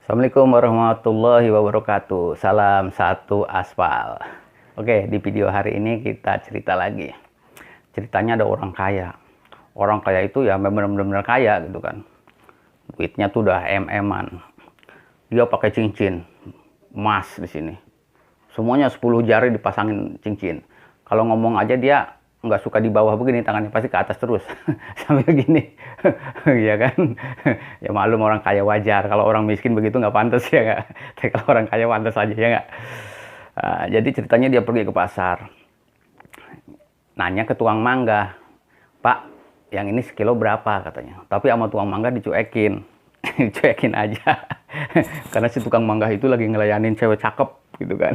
Assalamualaikum warahmatullahi wabarakatuh. Salam satu aspal. Oke, di video hari ini kita cerita lagi. Ceritanya ada orang kaya. Orang kaya itu ya benar-benar kaya gitu kan. Duitnya tuh udah em-eman. Dia pakai cincin emas di sini. Semuanya 10 jari dipasangin cincin. Kalau ngomong aja dia nggak suka di bawah begini, tangannya pasti ke atas terus sambil gini. Ya kan, ya maklum orang kaya wajar, kalau orang miskin begitu nggak pantas ya nggak. Tapi kalau orang kaya pantas aja ya nggak. Jadi ceritanya dia pergi ke pasar, nanya ke tukang mangga, "Pak, yang ini sekilo berapa?" katanya. Tapi sama tukang mangga dicuekin. Dicuekin aja. Karena si tukang mangga itu lagi ngelayanin cewek cakep gitu kan.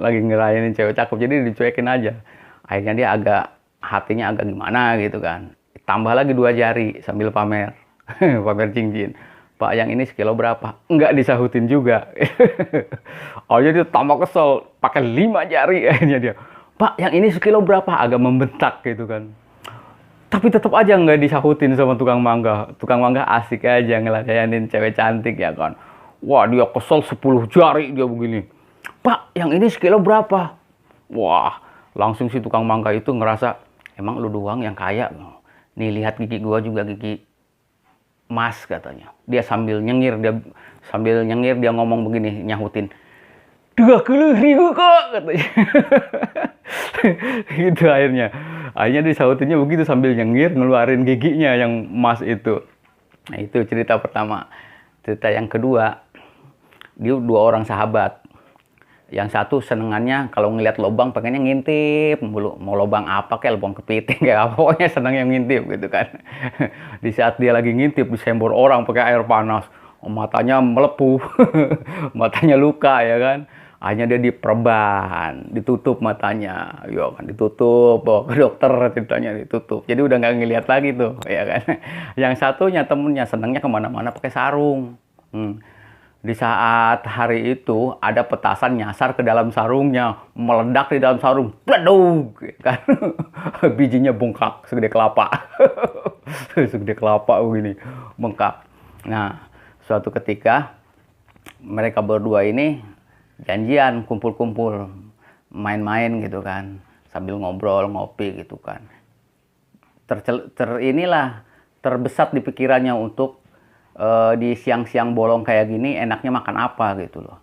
Lagi ngelayanin cewek cakep, jadi dicuekin aja. Akhirnya dia hatinya agak gimana gitu kan. Tambah lagi 2 jari sambil pamer. Pamer cincin. "Pak, yang ini sekilo berapa?" Enggak disahutin juga. Akhirnya dia tambah kesel, pakai 5 jari akhirnya dia. "Pak, yang ini sekilo berapa?" Agak membentak gitu kan. Tapi tetap aja nggak disahutin sama tukang mangga. Tukang mangga asik aja ngelayanin cewek cantik ya kan. Wah, dia kesel 10 jari dia begini. "Pak, yang ini sekilo berapa?" Wah, langsung si tukang mangga itu ngerasa, "Emang lu doang yang kaya? Nih lihat gigi gua juga gigi emas," katanya. Dia sambil nyengir, dia ngomong begini, nyahutin, "20.000 kok," katanya. Gitu akhirnya. Akhirnya disahutinnya begitu sambil nyengir, ngeluarin giginya yang emas itu. Nah, itu cerita pertama. Cerita yang kedua, dia 2 orang sahabat. Yang satu senengannya kalau ngeliat lubang pengennya ngintip mulu. Mau lubang apa, kayak lubang kepiting kayak apa, pokoknya seneng yang ngintip gitu kan. Di saat dia lagi ngintip disembur orang pakai air panas, matanya melepuh. Matanya luka ya kan. Akhirnya dia diperban, ditutup matanya, ya kan, ditutup, bawa ke dokter, ceritanya ditutup. Jadi udah nggak ngeliat lagi tuh, ya kan. Yang satunya temennya senengnya kemana-mana pakai sarung. Di saat hari itu ada petasan nyasar ke dalam sarungnya, meledak di dalam sarung, bledug, kan. Bijinya bengkak segede kelapa. Segede kelapa begini, bengkak. Nah, suatu ketika mereka berdua ini janjian kumpul-kumpul, main-main gitu kan, sambil ngobrol, ngopi gitu kan. Terbesat di pikirannya untuk di siang-siang bolong kayak gini enaknya makan apa gitu loh.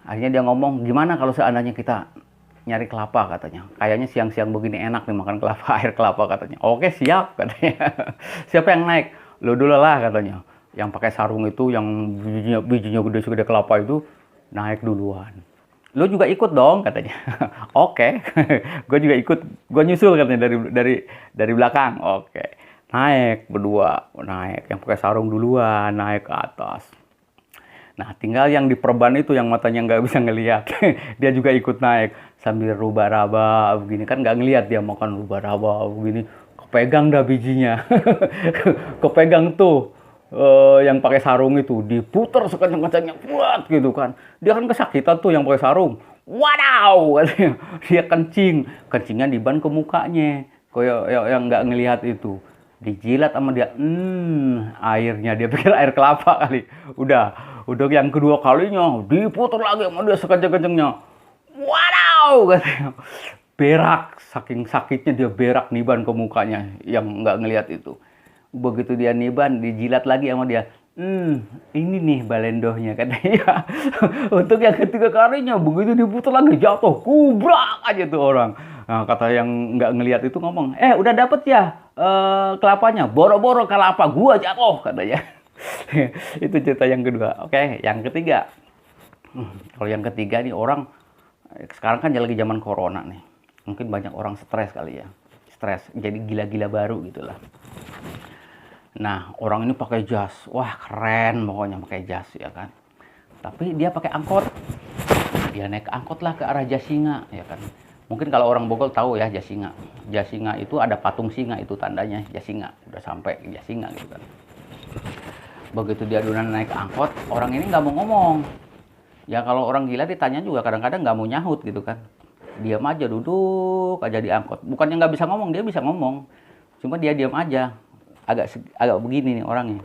Akhirnya dia ngomong, "Gimana kalau seandainya kita nyari kelapa," katanya. "Kayaknya siang-siang begini enak nih makan kelapa, air kelapa," katanya. "Oke, siap," katanya. "Siapa yang naik?" "Lu dulu lah," katanya. Yang pakai sarung itu, yang bijinya gede segede kelapa itu, naik duluan. "Lu juga ikut dong," katanya. "Oke." Gue juga ikut, gue nyusul katanya dari belakang. Oke. Naik berdua, naik. Yang pakai sarung duluan, naik ke atas. Nah, tinggal yang diperban itu, yang matanya nggak bisa ngelihat. Dia juga ikut naik. Sambil raba-raba begini. Kan nggak ngelihat dia makan raba-raba begini. Kepegang dah bijinya. Kepegang tuh. Yang pakai sarung itu. Diputer sekencang-kencangnya. Buat gitu kan. Dia kan kesakitan tuh yang pakai sarung. Wadaw! Dia kencing. Kencingnya diban ke mukanya. Kayak yang nggak ngelihat itu. Dijilat sama dia, airnya dia pikir air kelapa kali. Udah yang kedua kalinya diputar lagi sama dia sekenceng-kencengnya. Wadaw, katanya. Berak, saking sakitnya dia berak niban ke mukanya yang nggak ngelihat itu. Begitu dia niban, dijilat lagi sama dia. Ini nih balendohnya, katanya. Untuk yang ketiga kalinya, begitu diputar lagi jatuh, kubrak aja tuh orang. Nah, kata yang nggak ngelihat itu ngomong, "Udah dapet ya kelapanya?" "Boro-boro kelapa gua jatuh," katanya. Itu cerita yang kedua. Oke, yang ketiga. Kalau yang ketiga nih orang, sekarang kan lagi zaman corona nih. Mungkin banyak orang stres kali ya. Stres, jadi gila-gila baru gitulah. Nah, orang ini pakai jas. Wah, keren pokoknya pakai jas ya kan. Tapi dia pakai angkot. Dia naik ke angkot lah ke arah Jasinga ya kan. Mungkin kalau orang Bogor tahu ya Jasinga. Jasinga itu ada patung singa, itu tandanya Jasinga. Udah sampai Jasinga gitu kan. Begitu dia duluan naik angkot, orang ini nggak mau ngomong. Ya kalau orang gila ditanya juga kadang-kadang nggak mau nyahut gitu kan. Diam aja, duduk aja di angkot. Bukannya nggak bisa ngomong, dia bisa ngomong. Cuma dia diam aja. Agak begini nih orangnya.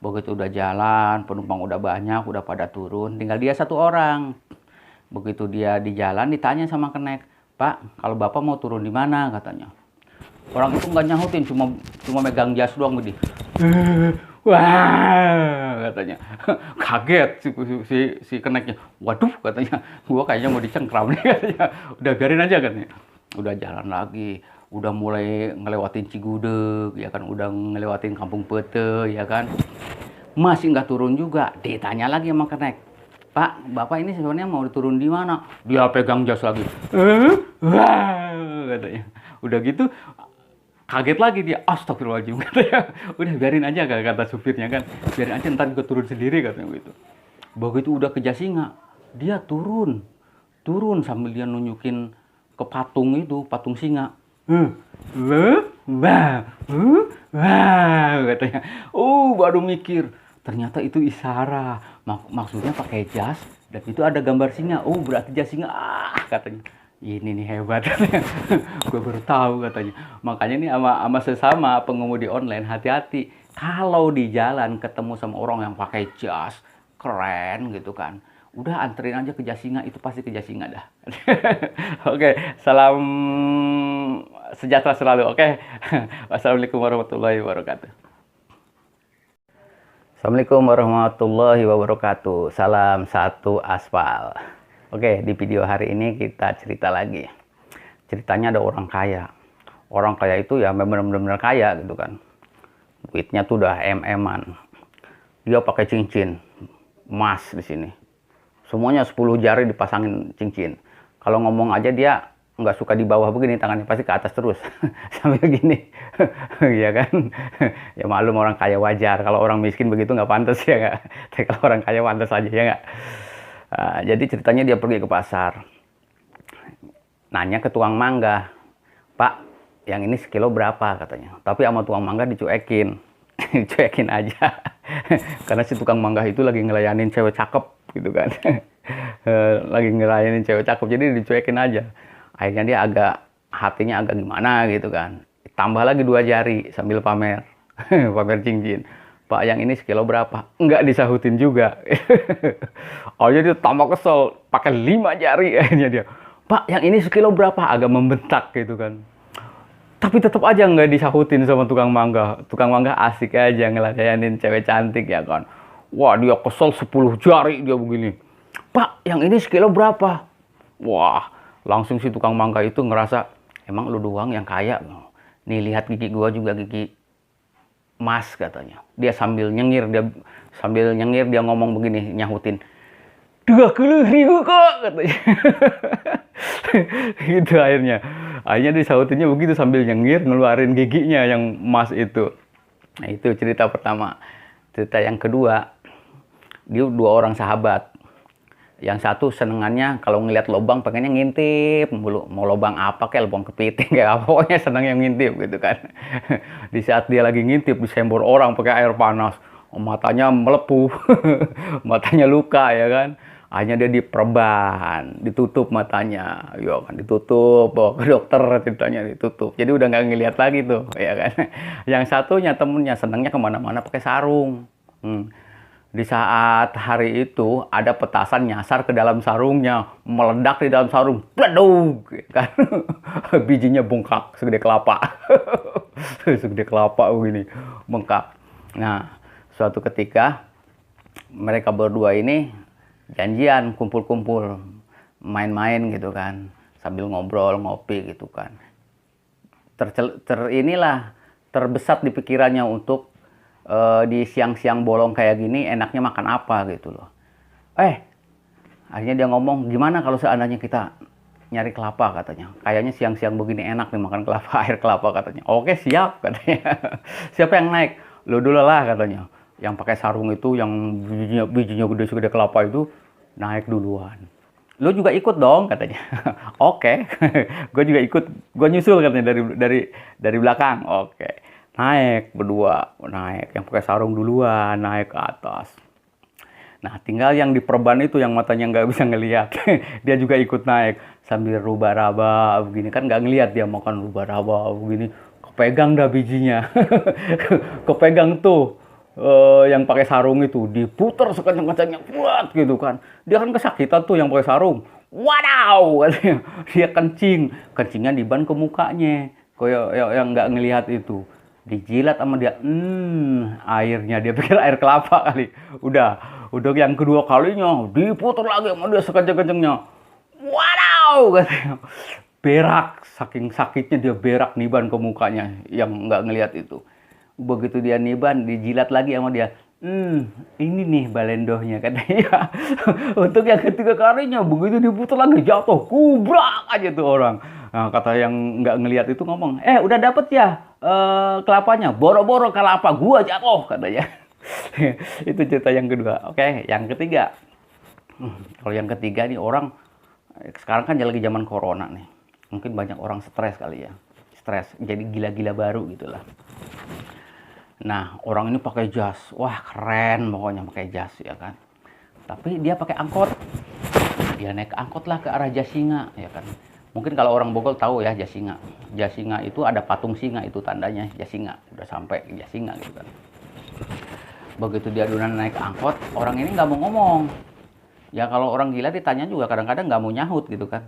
Begitu udah jalan, penumpang udah banyak, udah pada turun, tinggal dia satu orang. Begitu dia di jalan, ditanya sama kenek, "Pak, kalau Bapak mau turun di mana?" katanya. Orang itu nggak nyahutin, cuma megang jas doang gini. Wah, katanya. Kaget si keneknya. Waduh, katanya. Gua kayaknya mau dicengkram nih, katanya. Udah biarin aja, katanya. Udah jalan lagi. Udah mulai ngelewatin Cigudeg, ya kan. Udah ngelewatin Kampung Pete, ya kan. Masih nggak turun juga. Ditanya lagi sama kenek. "Pak, Bapak ini sebenarnya mau turun di mana?" Dia pegang jas lagi. Wah, katanya. Udah gitu, kaget lagi dia. Astagfirullahaladzim, katanya. Udah biarin aja, kata supirnya kan. Biarin aja, ntar gue turun sendiri, katanya gitu. Begitu udah ke Jasinga, dia turun sambil dia nunjukin ke patung itu, patung singa. Wah, katanya. Baru mikir, ternyata itu isyarat. Maksudnya pakai jas dan itu ada gambar singa. Berarti jas singa. Katanya. Ini nih hebat, katanya. Gue baru tahu, katanya. Makanya nih sama sesama pengemudi online, hati-hati. Kalau di jalan ketemu sama orang yang pakai jas keren gitu kan, udah anterin aja ke Jasinga, itu pasti ke Jasinga dah. Oke, salam sejahtera selalu. Oke. Wassalamualaikum warahmatullahi wabarakatuh. Assalamualaikum warahmatullahi wabarakatuh. Salam satu aspal. Oke, di video hari ini kita cerita lagi. Ceritanya ada orang kaya. Orang kaya itu ya benar-benar kaya gitu kan. Duitnya tuh udah em-eman. Dia pakai cincin emas di sini. Semuanya 10 jari dipasangin cincin. Kalau ngomong aja dia nggak suka di bawah begini, tangannya pasti ke atas terus. Sambil gini. Ya kan? Ya maklum orang kaya wajar. Kalau orang miskin begitu nggak pantas, ya nggak? Tapi kalau orang kaya pantas aja, ya nggak? Jadi ceritanya dia pergi ke pasar. Nanya ke tukang mangga. "Pak, yang ini sekilo berapa?" katanya. Tapi sama tukang mangga dicuekin. Dicuekin aja. Karena si tukang mangga itu lagi ngelayanin cewek cakep gitu kan. Lagi ngelayanin cewek cakep, jadi dicuekin aja. Akhirnya dia hatinya agak gimana gitu kan. Tambah lagi 2 jari sambil pamer. Pamer cincin. "Pak, yang ini sekilo berapa?" Enggak disahutin juga. Akhirnya dia tambah kesel, pakai 5 jari akhirnya dia. "Pak, yang ini sekilo berapa?" Agak membentak gitu kan. Tapi tetap aja nggak disahutin sama tukang mangga. Tukang mangga asik aja ngelayanin cewek cantik, ya kan. Wah, dia kesel 10 jari dia begini. "Pak, yang ini sekilo berapa?" Wah, langsung si tukang mangga itu ngerasa, emang lu doang yang kaya. Nih lihat gigi gua juga gigi emas, katanya. Dia sambil nyengir dia ngomong begini, nyahutin. 20.000 kok, katanya. Gitu akhirnya. Akhirnya disautinnya begitu sambil nyengir, ngeluarin giginya yang emas itu. Nah, itu cerita pertama. Cerita yang kedua, dia 2 orang sahabat. Yang satu senengannya kalau ngeliat lubang pengennya ngintip mulu. Mau lubang apa, kayak lubang kepiting kayak apa, pokoknya seneng yang ngintip gitu kan. Di saat dia lagi ngintip, disembur orang pakai air panas. Matanya melepuh. Matanya luka, ya kan. Akhirnya dia diperban, ditutup matanya, ya kan, ditutup, bawa ke dokter, ceritanya ditutup. Jadi udah nggak ngelihat lagi tuh, ya kan. Yang satunya temennya senangnya kemana-mana pakai sarung. Di saat hari itu ada petasan nyasar ke dalam sarungnya, meledak di dalam sarung, bleduk, kan. Bijinya bengkak segede kelapa, segede kelapa begini, bengkak. Nah, suatu ketika mereka berdua ini janjian kumpul-kumpul main-main gitu kan, sambil ngobrol ngopi gitu kan. Terbesat di pikirannya untuk di siang-siang bolong kayak gini enaknya makan apa gitu loh. Akhirnya dia ngomong, "Gimana kalau seandainya kita nyari kelapa?" katanya. "Kayaknya siang-siang begini enak nih makan kelapa, air kelapa," katanya. "Oke, siap," katanya. "Siapa yang naik?" "Lu dulu lah," katanya. Yang pakai sarung itu, yang bijinya gede segede kelapa itu, naik duluan. "Lu juga ikut dong," katanya. "Oke." Gue juga ikut, gue nyusul katanya dari belakang. Oke. Naik berdua, naik. Yang pakai sarung duluan, naik ke atas. Nah, tinggal yang diperban itu, yang matanya nggak bisa ngelihat. Dia juga ikut naik sambil raba-raba begini, kan nggak ngelihat dia makan raba-raba begini. Kepegang dah bijinya. Kepegang tuh. yang pakai sarung itu diputer sekencang-kencangnya kuat gitu kan. Dia kan kesakitan tuh yang pakai sarung. Wadaw, katanya. Dia kencingnya di ban ke mukanya. Kayak yang nggak ngelihat itu. Dijilat sama dia, airnya dia pikir air kelapa kali. Udah yang kedua kalinya diputer lagi sama dia sekencang-kencangnya. Wadaw, katanya. Berak, saking sakitnya dia berak niban ke mukanya yang nggak ngelihat itu. Begitu dia niban, dijilat lagi sama dia. Ini nih balendohnya katanya. Untuk yang ketiga kalinya, begitu diputar lagi jatuh, kubrak aja tuh orang. Nah, kata yang nggak ngelihat itu ngomong, udah dapet ya kelapanya, boro-boro kelapa gua jatuh katanya. Itu cerita yang kedua. Oke, yang ketiga. Kalau yang ketiga nih orang, sekarang kan lagi zaman corona nih. Mungkin banyak orang stres kali ya. Stres, jadi gila-gila baru gitulah. Nah, orang ini pakai jas. Wah, keren pokoknya pakai jas ya kan. Tapi dia pakai angkot. Dia naik angkot lah ke arah Jasinga ya kan. Mungkin kalau orang Bogor tahu ya Jasinga. Jasinga itu ada patung singa, itu tandanya Jasinga. Udah sampai Jasinga gitu kan. Begitu dia duluan naik angkot, orang ini nggak mau ngomong. Ya kalau orang gila ditanya juga kadang-kadang nggak mau nyahut gitu kan.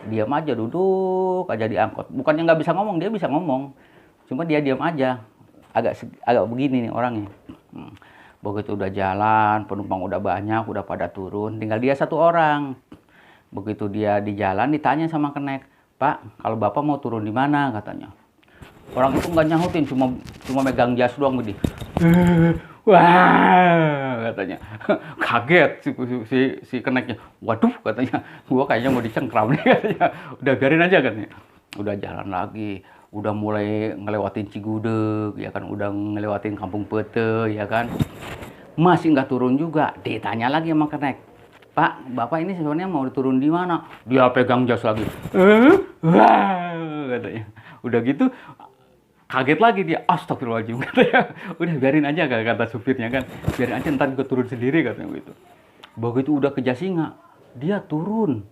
Diam aja, duduk aja di angkot. Bukannya nggak bisa ngomong, dia bisa ngomong. Cuma dia diam aja. Agak begini nih orangnya. Begitu udah jalan, penumpang udah banyak, udah pada turun. Tinggal dia satu orang. Begitu dia di jalan, ditanya sama kenek. Pak, kalau bapak mau turun di mana? Katanya. Orang itu nggak nyahutin, cuma megang jas doang begini. Wah, katanya. Kaget si keneknya. Waduh, katanya. Gua kayaknya mau dicengkram nih, katanya. Udah biarin aja katanya. Udah jalan lagi. Udah mulai ngelewatin Cigudeg, ya kan. Udah ngelewatin Kampung Pete, ya kan. Masih nggak turun juga. Ditanya lagi sama kenek. Pak, bapak ini sebenarnya mau turun di mana? Dia pegang jas lagi. Wah, katanya. Udah gitu, kaget lagi dia, astagfirullahaladzim katanya. Udah biarin aja kata supirnya kan, biarin aja ntar gue turun sendiri katanya gitu. Begitu udah ke Jasinga, dia turun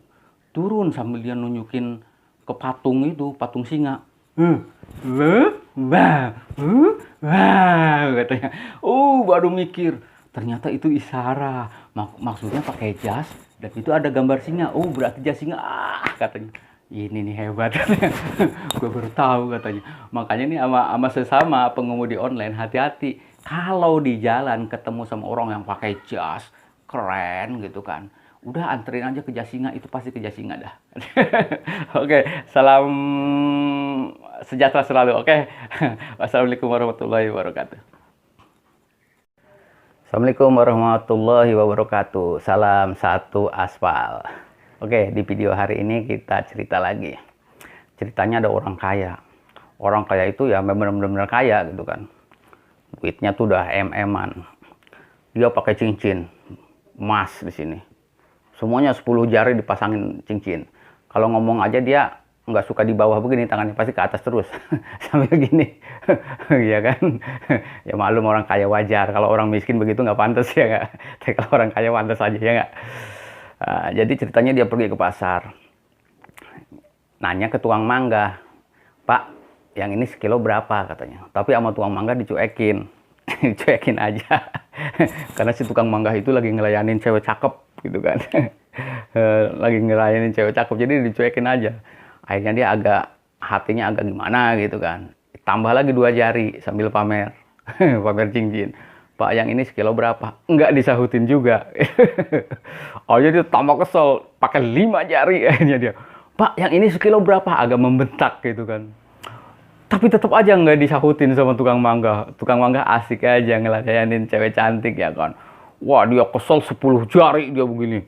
sambil dia nunjukin ke patung itu, patung singa. Wah, katanya. Baru mikir, ternyata itu isyarat. Maksudnya pakai jas dan itu ada gambar singa. Berarti jas singa. Katanya. Ini nih hebat. Gue baru tahu katanya. Makanya nih sama sesama pengemudi online, hati-hati. Kalau di jalan ketemu sama orang yang pakai jas keren gitu kan, udah anterin aja ke Jasinga, itu pasti ke Jasinga dah. Oke, salam sejahtera selalu. Oke. Wassalamualaikum warahmatullahi wabarakatuh. Assalamualaikum warahmatullahi wabarakatuh. Salam satu aspal. Oke, di video hari ini kita cerita lagi. Ceritanya ada orang kaya. Orang kaya itu ya benar-benar kaya gitu kan. Duitnya tuh udah em-eman. Dia pakai cincin emas di sini. Semuanya 10 jari dipasangin cincin. Kalau ngomong aja dia nggak suka di bawah begini, tangannya pasti ke atas terus. Sambil gini. Ya kan? Ya maklum orang kaya wajar. Kalau orang miskin begitu nggak pantas ya nggak. Tapi kalau orang kaya pantas aja ya nggak. Jadi ceritanya dia pergi ke pasar, nanya ke tukang mangga, Pak, yang ini sekilo berapa katanya. Tapi sama tukang mangga dicuekin, dicuekin aja, karena si tukang mangga itu lagi ngelayanin cewek cakep gitu kan, lagi ngelayanin cewek cakep, jadi dicuekin aja. Akhirnya dia hatinya agak gimana gitu kan, tambah lagi 2 jari sambil pamer, pamer cincin. Pak, yang ini sekilo berapa? Enggak disahutin juga. Akhirnya dia tambah kesel, pakai 5 jari akhirnya dia. Pak, yang ini sekilo berapa? Agak membentak gitu kan. Tapi tetap aja nggak disahutin sama tukang mangga. Tukang mangga asik aja ngelayanin cewek cantik ya kan. Wah, dia kesel 10 jari dia begini.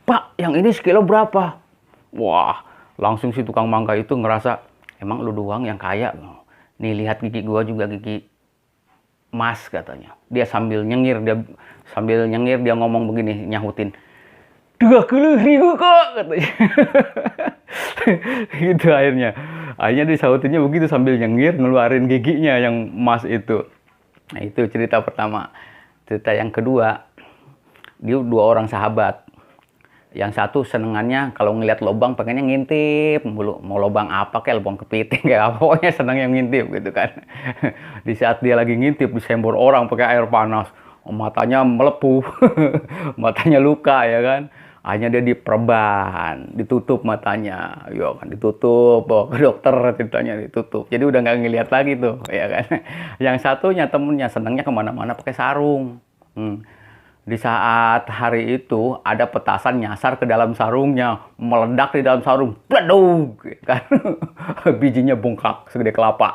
Pak, yang ini sekilo berapa? Wah, langsung si tukang mangga itu ngerasa, emang lu doang yang kaya. Nih lihat gigi gua juga gigi emas katanya. Dia sambil nyengir dia ngomong begini, nyahutin. 20.000 kok katanya. Gitu akhirnya disahutinnya begitu sambil nyengir ngeluarin giginya yang emas itu. Nah, itu cerita pertama. Cerita yang kedua, dia 2 orang sahabat. Yang satu senengannya kalau ngeliat lubang pengennya ngintip mulu. Mau lubang apa kayak lubang kepiting kayak apa, pokoknya seneng yang ngintip gitu kan. Di saat dia lagi ngintip disembur orang pakai air panas, matanya melepuh, matanya luka ya kan. Akhirnya dia diperban, ditutup matanya, ya kan, ditutup, bawa ke dokter ceritanya ditutup. Jadi udah nggak ngelihat lagi tuh, ya kan. Yang satunya temennya senangnya kemana-mana pakai sarung. Di saat hari itu ada petasan nyasar ke dalam sarungnya, meledak di dalam sarung, bledug, kan. Bijinya bengkak segede kelapa,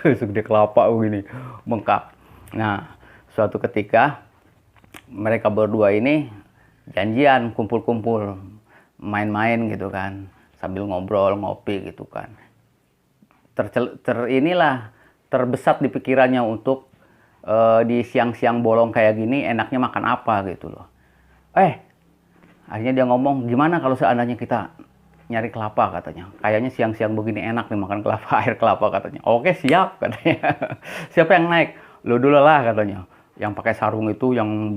segede kelapa begini, bengkak. Nah, suatu ketika mereka berdua ini janjian kumpul-kumpul main-main gitu kan, sambil ngobrol ngopi gitu kan. Terbesat di pikirannya untuk di siang-siang bolong kayak gini enaknya makan apa gitu loh. Akhirnya dia ngomong, gimana kalau seandainya kita nyari kelapa katanya. Kayaknya siang-siang begini enak nih makan kelapa, air kelapa katanya. Oke siap katanya. Siapa yang naik? Lo dulu lah katanya. Yang pakai sarung itu, yang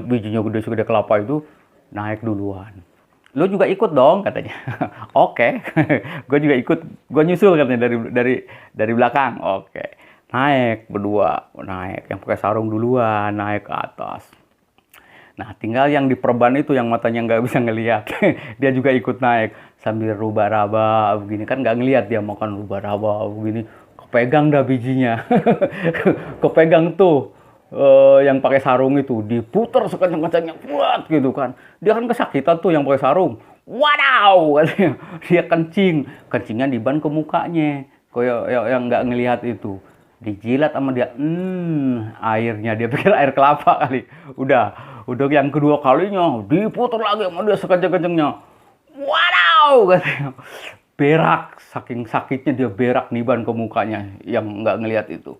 bijinya gede segede kelapa itu, naik duluan. Lo juga ikut dong katanya. Oke, gue juga ikut, gue nyusul katanya dari belakang. Oke, naik berdua, naik. Yang pakai sarung duluan, naik ke atas. Nah, tinggal yang diperban itu yang matanya nggak bisa ngelihat. Dia juga ikut naik sambil raba-raba begini, kan nggak ngelihat dia makan raba-raba begini. Kepegang dah bijinya. Kepegang tuh. Yang pakai sarung itu diputer sekencang-kencangnya kuat gitu kan. Dia kan kesakitan tuh yang pakai sarung. Wadaw katanya. Dia kencingnya di ban ke mukanya. Kayak yang nggak ngelihat itu. Dijilat sama dia. Airnya dia pikir air kelapa kali. Udah yang kedua kalinya diputer lagi sama dia sekencang-kencangnya. Wadaw katanya. Berak, saking sakitnya dia berak niban ke mukanya yang nggak ngelihat itu.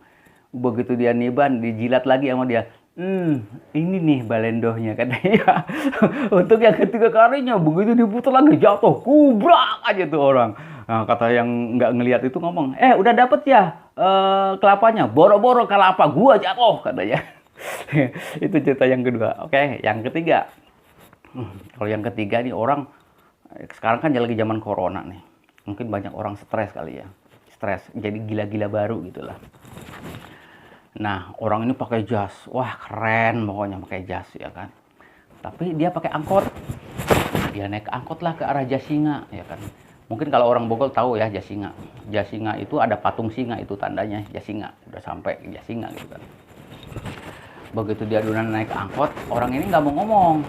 Begitu dia niban, dijilat lagi sama dia. Ini nih balendohnya katanya. Untuk yang ketiga kalinya, begitu diputar lagi jatuh, kubrak aja tuh orang. Nah, kata yang nggak ngelihat itu ngomong, udah dapet ya kelapanya, boro-boro kelapa gua jatuh katanya. Itu cerita yang kedua. Oke, yang ketiga. Kalau yang ketiga nih orang, sekarang kan lagi zaman corona nih. Mungkin banyak orang stres kali ya. Stres, jadi gila-gila baru gitulah. Nah, orang ini pakai jas. Wah, keren pokoknya pakai jas ya kan. Tapi dia pakai angkot. Dia naik angkot lah ke arah Jasinga ya kan. Mungkin kalau orang Bogor tahu ya Jasinga. Jasinga itu ada patung singa, itu tandanya Jasinga. Udah sampai Jasinga gitu kan. Begitu dia duluan naik angkot, orang ini nggak mau ngomong.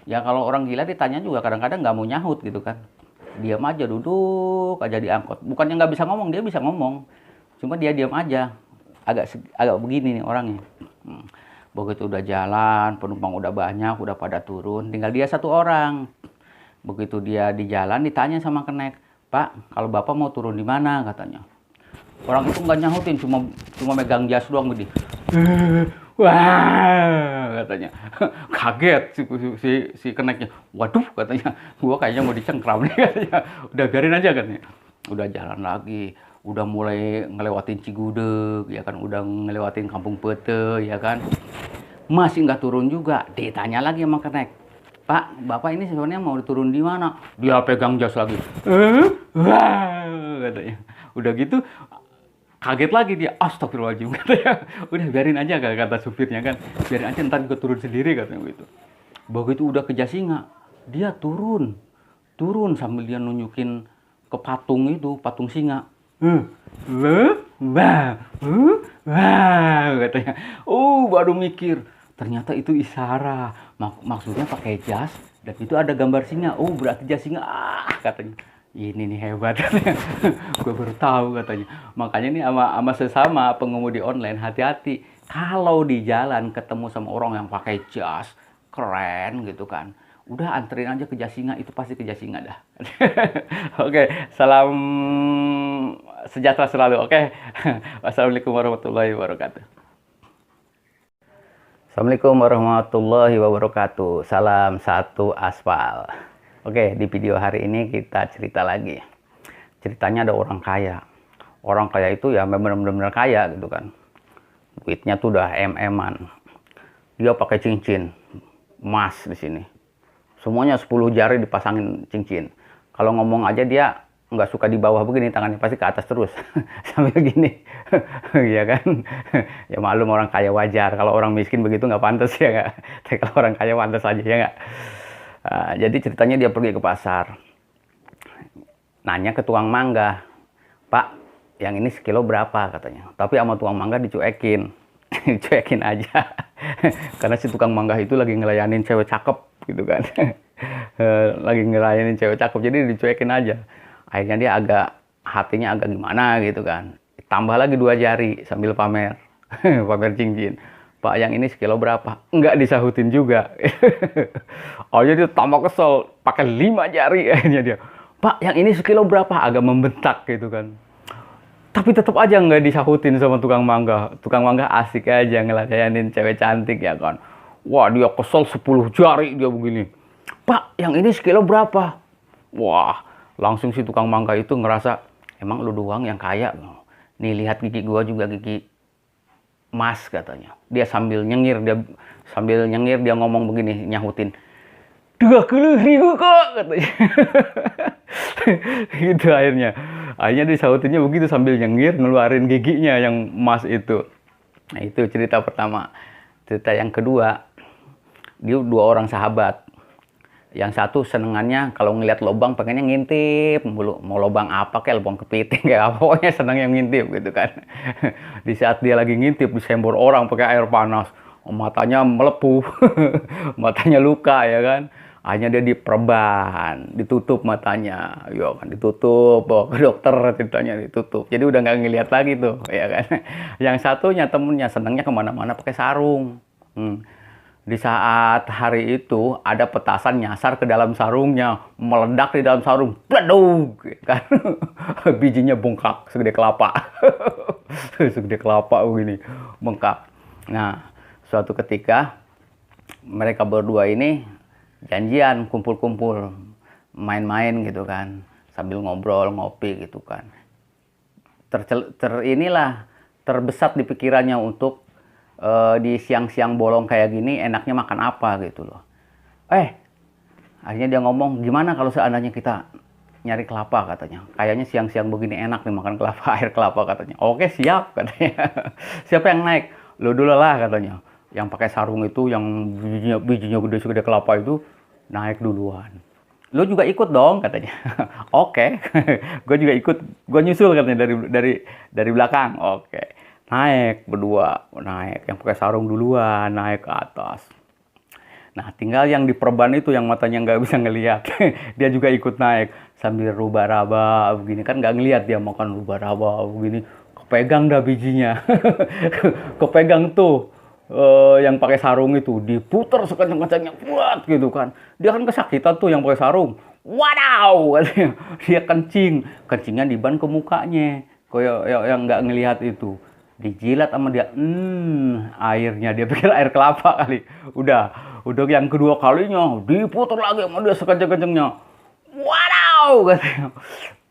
Ya kalau orang gila ditanya juga kadang-kadang nggak mau nyahut gitu kan. Diam aja, duduk aja di angkot. Bukannya nggak bisa ngomong, dia bisa ngomong. Cuma dia diam aja. Agak begini nih orangnya. Begitu udah jalan, penumpang udah banyak, udah pada turun, tinggal dia satu orang. Begitu dia di jalan ditanya sama kenek, "Pak, kalau Bapak mau turun di mana?" katanya. Orang itu nggak nyahutin, cuma megang jas doang begini. Wah, katanya. Kaget si keneknya. Waduh, katanya. Gua kayaknya mau dicengkram nih katanya. Udah biarin aja katanya. Udah jalan lagi. Udah mulai ngelewatin Cigudeg, ya kan, udah ngelewatin Kampung Pete, ya kan, masih nggak turun juga. Ditanya lagi sama kenek, "Pak, Bapak ini sebenarnya mau turun di mana?" Dia pegang jas lagi. Wah, katanya. Udah gitu, kaget lagi dia. Astagfirullahaladzim, katanya. Udah biarin aja, kata supirnya kan. Biarin aja, ntar gue turun sendiri, katanya gitu. Begitu udah ke Jasinga, dia turun sambil dia nunjukin ke patung itu, patung singa. Katanya. Baru mikir, ternyata itu isyarat. Maksudnya pakai jas dan itu ada gambar singa. Berarti jas singa. Katanya. Ini nih hebat. Gue baru tahu katanya. Makanya nih sama sesama pengemudi online, hati-hati. Kalau di jalan ketemu sama orang yang pakai jas keren gitu kan, udah anterin aja ke Jasinga, itu pasti ke Jasinga dah. Oke, salam sejahtera selalu. Oke. Wassalamualaikum warahmatullahi wabarakatuh. Assalamualaikum warahmatullahi wabarakatuh. Salam satu aspal. Oke, di video hari ini kita cerita lagi. Ceritanya ada orang kaya. Orang kaya itu ya benar-benar kaya gitu kan. Duitnya tuh udah em-eman. Dia pakai cincin emas di sini. Semuanya 10 jari dipasangin cincin. Kalau ngomong aja dia nggak suka di bawah begini, tangannya pasti ke atas terus. Sambil gini. Iya kan? Ya maklum orang kaya wajar. Kalau orang miskin begitu nggak pantas ya nggak? Tapi kalau orang kaya pantas aja ya nggak? Jadi ceritanya dia pergi ke pasar. Nanya ke tukang mangga. Pak, yang ini sekilo berapa katanya. Tapi sama tukang mangga dicuekin. Dicuekin aja. Karena si tukang mangga itu lagi ngelayanin cewek cakep gitu kan. Lagi ngelayanin cewek cakep, jadi dicuekin aja. Akhirnya dia hatinya agak gimana gitu kan. Tambah lagi 2 jari sambil pamer. Pamer cincin. Pak, yang ini sekilo berapa? Enggak disahutin juga. Akhirnya dia tambah kesel, pakai 5 jari akhirnya dia. Pak, yang ini sekilo berapa? Agak membentak gitu kan. Tapi tetap aja nggak disahutin sama tukang mangga. Tukang mangga asik aja ngelayanin cewek cantik ya kan. Wah, dia kesel 10 jari dia begini. Pak, yang ini sekilo berapa? Wah, langsung si tukang mangga itu ngerasa, emang lu doang yang kaya. Nih lihat gigi gua juga gigi emas katanya. Dia sambil nyengir dia ngomong begini, nyahutin. 20.000 kok katanya. Gitu akhirnya disautinnya begitu sambil nyengir ngeluarin giginya yang emas itu. Nah, itu cerita pertama. Cerita yang kedua, dia 2 orang sahabat. Yang satu senengannya kalau ngeliat lubang pengennya ngintip mulu. Mau lubang apa kayak lubang kepiting kayak apa, pokoknya seneng yang ngintip gitu kan. Di saat dia lagi ngintip disembur orang pakai air panas, matanya melepuh. Matanya luka ya kan. Akhirnya dia diperban, ditutup matanya, ya kan, ditutup, bawa ke dokter ceritanya ditutup. Jadi udah nggak ngelihat lagi tuh, ya kan. Yang satunya temennya senangnya kemana-mana pakai sarung. Di saat hari itu ada petasan nyasar ke dalam sarungnya, meledak di dalam sarung, bleduk, kan. Bijinya bengkak segede kelapa, segede kelapa begini, bengkak. Nah, suatu ketika mereka berdua ini janjian kumpul-kumpul main-main gitu kan, sambil ngobrol ngopi gitu kan. Terbesat di pikirannya untuk di siang-siang bolong kayak gini enaknya makan apa gitu loh. Akhirnya dia ngomong, gimana kalau seandainya kita nyari kelapa katanya. Kayaknya siang-siang begini enak nih makan kelapa, air kelapa katanya. Oke, siap katanya. Siapa yang naik? Lu dulu lah katanya. Yang pakai sarung itu, yang bijinya gede segede kelapa itu, naik duluan. Lu juga ikut dong katanya. Oke, gue juga ikut, gue nyusul katanya dari belakang. Oke, naik berdua, naik. Yang pakai sarung duluan, naik ke atas. Nah, tinggal yang diperban itu, yang matanya nggak bisa ngelihat. Dia juga ikut naik sambil raba-raba begini kan, nggak ngelihat dia makan raba-raba begini. Kepegang dah bijinya. Kepegang tuh. Yang pakai sarung itu diputer sekencang-kencangnya buat gitu kan. Dia kan kesakitan tuh yang pakai sarung. Wadaw, katanya. Dia kencingnya di ban ke mukanya. Kayak yang nggak ngelihat itu. Dijilat sama dia. Airnya dia pikir air kelapa kali. Udah yang kedua kalinya diputer lagi sama dia sekencang-kencangnya. Wadaw, katanya.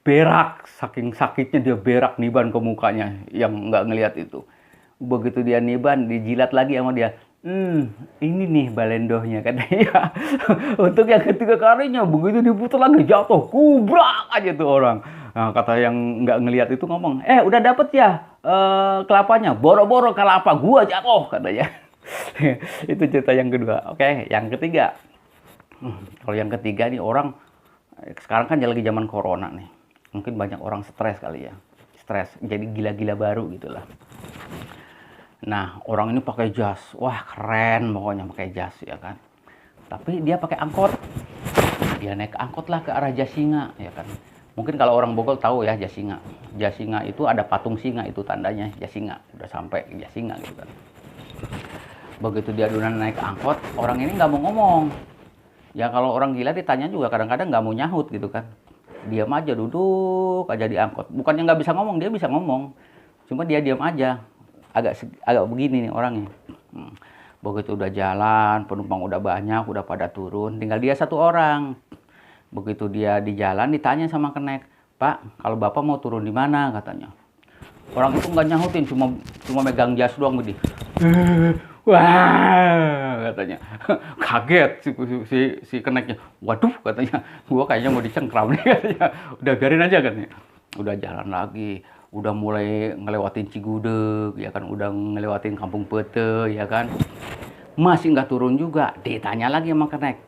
Berak, saking sakitnya dia berak niban ke mukanya yang nggak ngelihat itu. Begitu dia niban, dijilat lagi sama dia. Ini nih balendohnya katanya. Untuk yang ketiga kalinya, begitu diputar lagi jatuh, kubrak aja tuh orang. Nah, kata yang nggak ngelihat itu ngomong, udah dapet ya kelapanya? Boro-boro kelapa gua jatuh katanya. Itu cerita yang kedua. Oke, yang ketiga. Kalau yang ketiga nih orang, sekarang kan lagi zaman corona nih. Mungkin banyak orang stres kali ya. Stres, jadi gila-gila baru gitulah. Nah, orang ini pakai jas. Wah, keren pokoknya pakai jas ya kan. Tapi dia pakai angkot. Dia naik angkot lah ke arah Jasinga ya kan. Mungkin kalau orang Bogor tahu ya Jasinga. Jasinga itu ada patung singa, itu tandanya Jasinga. Udah sampai Jasinga gitu kan. Begitu dia duluan naik angkot, orang ini nggak mau ngomong. Ya kalau orang gila ditanya juga kadang-kadang nggak mau nyahut gitu kan. Diam aja, duduk aja di angkot. Bukannya nggak bisa ngomong, dia bisa ngomong. Cuma dia diam aja. Agak begini nih orangnya. Begitu udah jalan, penumpang udah banyak, udah pada turun, tinggal dia satu orang. Begitu dia di jalan ditanya sama kenek, Pak, kalau bapak mau turun di mana katanya. Orang itu nggak nyahutin, cuma megang jas doang gede. Wah, katanya. Kaget si keneknya. Waduh, katanya. Gua kayaknya mau dicengkram nih, katanya. Udah biarin aja, katanya. Udah jalan lagi. Udah mulai ngelewatin Cigudeg, ya kan. Udah ngelewatin Kampung Pete, ya kan. Masih nggak turun juga. Ditanya lagi sama kenek.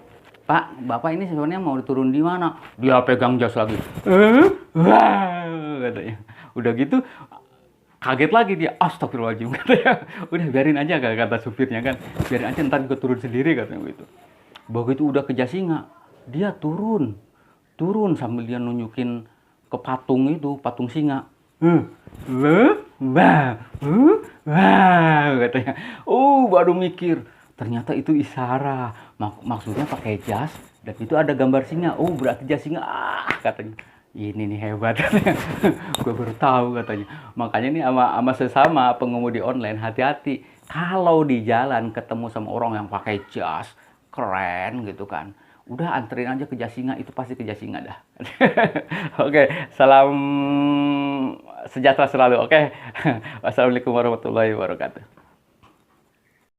Pak, Bapak ini sebenarnya mau turun di mana? Dia pegang jas lagi. Wah, katanya. Udah gitu, kaget lagi dia. Astagfirullahaladzim, katanya. Udah biarin aja, kata supirnya kan. Biarin aja, ntar gue turun sendiri, katanya gitu. Begitu udah ke Jasinga, dia turun. Turun sambil dia nunjukin ke patung itu, patung singa. Wah, katanya. Baru mikir. Ternyata itu isyarat. Maksudnya pakai jas dan itu ada gambar singa. Berarti jas singa. Katanya. Ini nih hebat, katanya. Gue baru tahu, katanya. Makanya nih sama sesama pengemudi online, hati-hati. Kalau di jalan ketemu sama orang yang pakai jas keren gitu kan, udah anterin aja ke Jasinga, itu pasti ke Jasinga dah. Oke, salam sejahtera selalu. Oke. Wassalamualaikum warahmatullahi wabarakatuh.